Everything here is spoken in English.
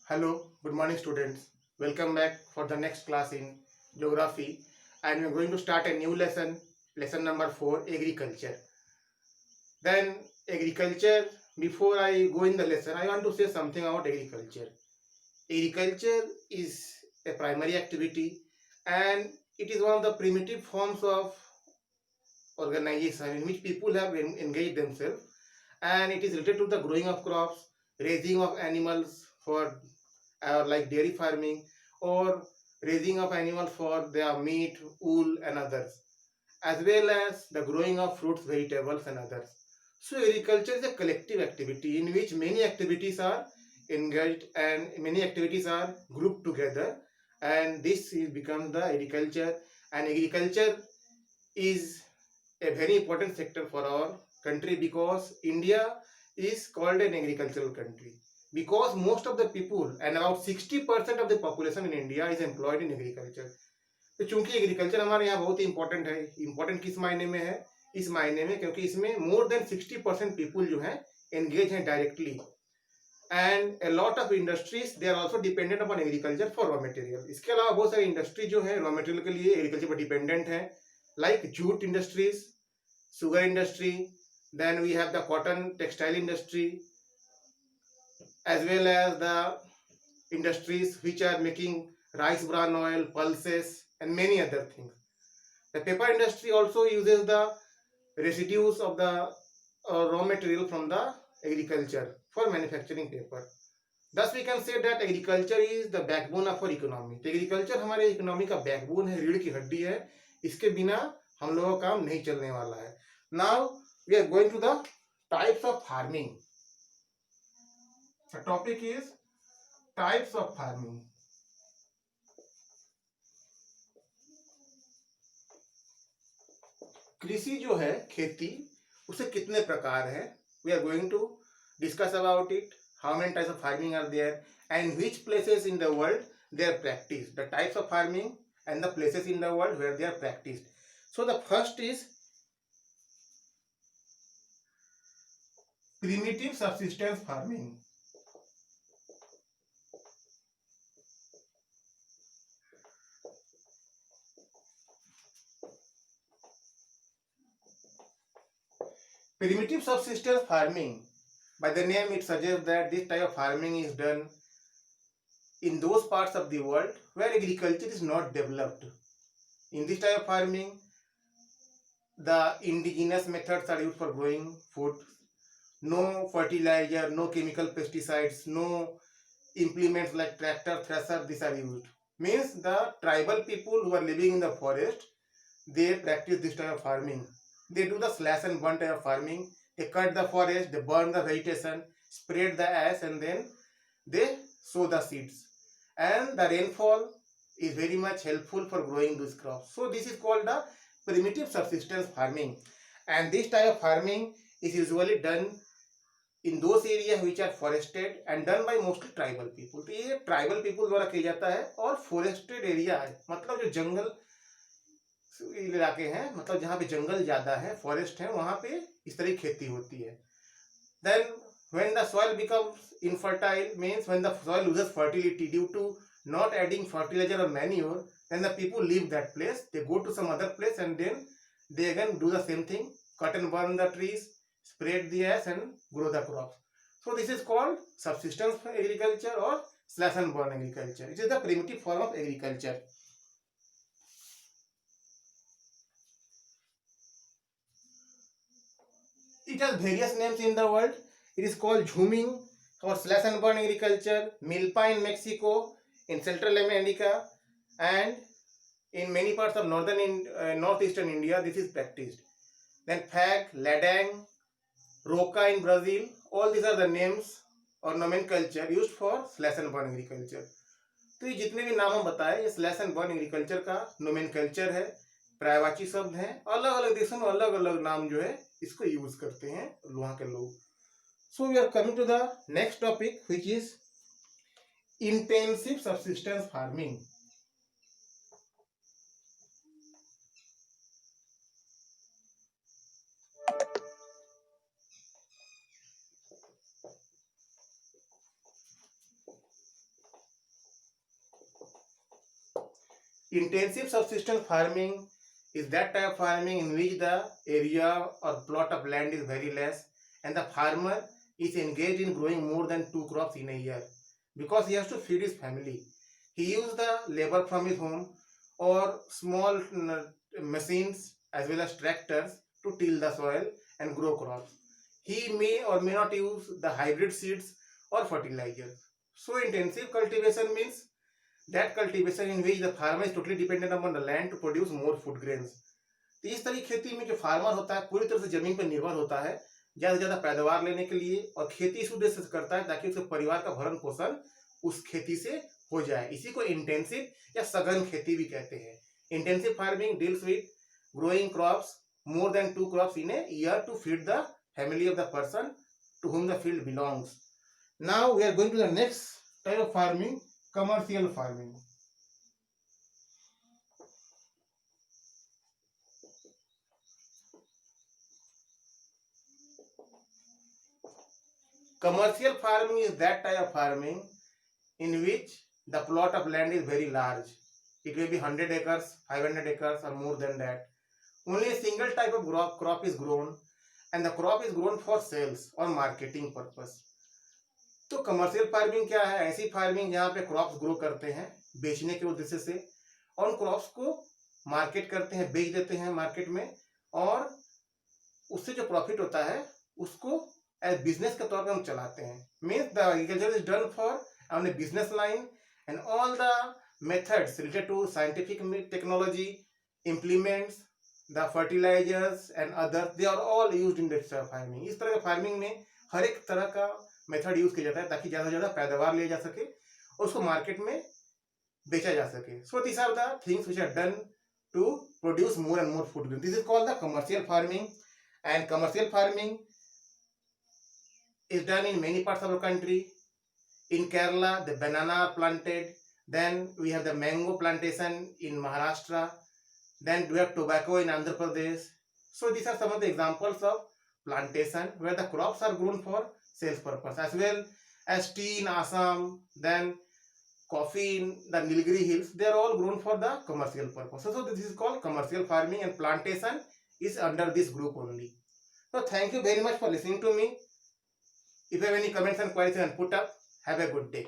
Hello, good morning students. Welcome back for the next class in geography, and we're going to start a new lesson, lesson number 4, agriculture. Then agriculture, before I go in the lesson, I want to say something about agriculture. Agriculture is a primary activity and it is one of the primitive forms of organization in which people have engaged themselves, and it is related to the growing of crops, raising of animals for like dairy farming, or raising of animals for their meat, wool, and others, as well as the growing of fruits, vegetables, and others. So, agriculture is a collective activity in which many activities are engaged and many activities are grouped together, and this becomes the agriculture. And agriculture is a very important sector for our country because India is called an agricultural country because most of the people and about 60% of the population in India is employed in agriculture. तो चूंकि agriculture हमारे यहाँ बहुत ही important है, important किस मायने में है? इस मायने में क्योंकि इसमें मोर देन 60% पीपुल जो है एंगेज हैं directly, and a lot of industries they are also dependent upon agriculture for raw material. इसके अलावा बहुत सारी इंडस्ट्री जो है रॉ मटेरियल के लिए एग्रीकल्चर पर डिपेंडेंट है, like jute industries, sugar industry, then we have the cotton textile industry, as well as the industries which are making rice bran oil, pulses, and many other things. The paper industry also uses the residues of the raw material from the agriculture for manufacturing paper. Thus we can say that agriculture is the backbone of our economy. तो agriculture हमारे economy का backbone है, रीढ़ की हड्डी है. इसके बिना हम लोगों का काम नहीं चलने वाला है. Now we are going to the types of farming. The topic is types of farming. कृषि जो है खेती, उसे कितने प्रकार है? We are going to discuss about it. How many types of farming are there and which places in the world they are practiced? The types of farming and the places in the world where they are practiced. So the first is primitive subsistence farming. Primitive subsistence farming, by the name it suggests that this type of farming is done in those parts of the world where agriculture is not developed. In this type of farming, the indigenous methods are used for growing food. No fertilizer, no chemical pesticides, no implements like tractor, thresher, these are used. Means the tribal people who are living in the forest, they practice this type of farming. They do the slash and burn type of farming. They cut the forest, they burn the vegetation, spread the ash, and then they sow the seeds. And the rainfall is very much helpful for growing these crops. So this is called the primitive subsistence farming. And this type of farming is usually done in those areas which are forested and done by mostly tribal people. तो ये tribal people द्वारा किया जाता है और फोरेस्टेड area है, मतलब जो जंगल इलाके हैं, मतलब जहाँ पे जंगल ज्यादा है, फॉरेस्ट है, वहां पे इस तरह की खेती होती है. Then when the soil becomes infertile, means when the soil loses fertility due to not adding fertilizer or manure, then the people leave that place, they go to some other place, and then they again do the same thing, cut and burn the trees, spread the ash, and grow the crops. So this is called subsistence agriculture or slash and burn agriculture. It is the primitive form of agriculture. It has various names in the world. It is called zooming or slash and burn agriculture, milpa in Mexico, in Central America, and in many parts of northeastern India, this is practiced. Then fag, ladang, roca in Brazil, all these are the names और nomenclature used for slash and burn agriculture. तो ये जितने भी नाम हम बताए, ये slash and burn agriculture का नोमेनकल्चर है, पर्यायवाची शब्द हैं, अलग अलग देशों में अलग अलग नाम जो है इसको यूज करते हैं वहां के लोग. So we are coming to the next topic which is intensive subsistence farming. Intensive subsistence farming is that type of farming in which the area or plot of land is very less and the farmer is engaged in growing more than 2 crops in a year because he has to feed his family. He uses the labor from his home or small machines as well as tractors to till the soil and grow crops. He may or may not use the hybrid seeds or fertilizers. So intensive cultivation means that cultivation in which the farmer is totally dependent upon the land to produce more food grains. तो इस तरह की खेती में जो farmer होता है पूरी तरह से जमीन पर निर्भर होता है ज्यादा से ज्यादा पैदावार लेने के लिए और खेती इस उद्देश्य से करता है ताकि उसके परिवार का भरण पोषण उस खेती से हो जाए. इसी को इंटेंसिव या सघन खेती भी कहते हैं. Intensive farming deals with growing crops more than 2 crops in a year to feed the family of the person to whom the field belongs. Now we are going to the next type of farming, commercial farming. Commercial farming is that type of farming in which the plot of land is very large. It may be 100 acres, 500 acres or more than that. Only a single type of crop is grown and the crop is grown for sales or marketing purpose. तो commercial farming क्या है? ऐसी farming जहाँ पे crops grow करते हैं बेचने के उद्देश्य से और उन क्रॉप्स को मार्केट करते हैं, बेच देते हैं मार्केट में और उससे जो प्रॉफिट होता है उसको एज बिजनेस के तौर पर हम चलाते हैं. Means the agriculture is done for on a business line and all the methods related to scientific technology, implements, the fertilisers and other, they are all used in this farming. इस तरह के farming में हर एक तरह का method use किया जाता है ताकि ज्यादा से ज्यादा पैदावार लिया जा सके और उसको मार्केट में बेचा जा सके. So this are the things which are done to produce more and more food. This is called the commercial farming and commercial farming is done in many parts of the country. In Kerala, the banana are planted. Then we have the mango plantation in Maharashtra. Then we have tobacco in Andhra Pradesh. So these are some of the examples of plantation where the crops are grown for sales purpose, as well as tea in Assam, then coffee in the Nilgiri hills. They are all grown for the commercial purpose. So this is called commercial farming and plantation is under this group only. So thank you very much for listening to me. If you have any comments and queries, you can put up. Have a good day.